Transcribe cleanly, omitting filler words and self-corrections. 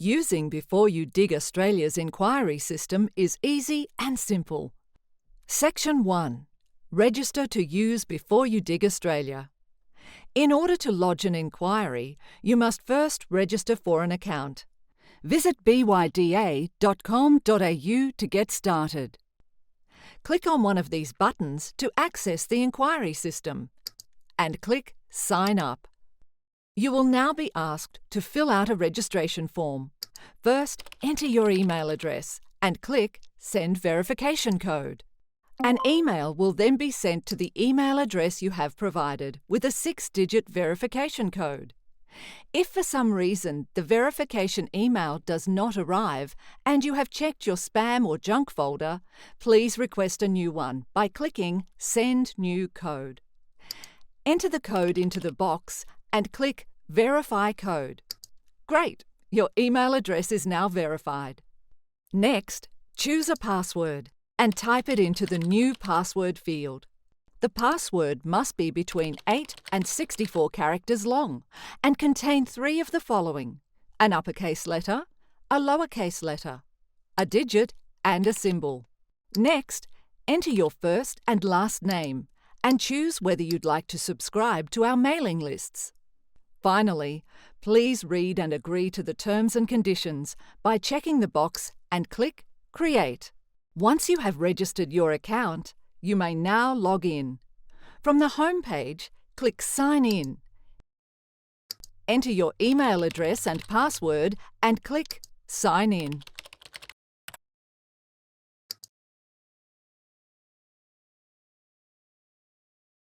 Using Before You Dig Australia's inquiry system is easy and simple. Section 1. Register to use Before You Dig Australia. In order to lodge an inquiry, you must first register for an account. Visit byda.com.au to get started. Click on one of these buttons to access the inquiry system and click Sign Up. You will now be asked to fill out a registration form. First, enter your email address and click Send Verification Code. An email will then be sent to the email address you have provided with a 6-digit verification code. If for some reason the verification email does not arrive and you have checked your spam or junk folder, please request a new one by clicking Send New Code. Enter the code into the box and click Verify Code. Great! Your email address is now verified. Next, choose a password and type it into the New Password field. The password must be between 8 and 64 characters long and contain 3 of the following: an uppercase letter, a lowercase letter, a digit, and a symbol. Next, enter your first and last name and choose whether you'd like to subscribe to our mailing lists. Finally, please read and agree to the terms and conditions by checking the box and click Create. Once you have registered your account, you may now log in. From the home page, click Sign In. Enter your email address and password and click Sign In.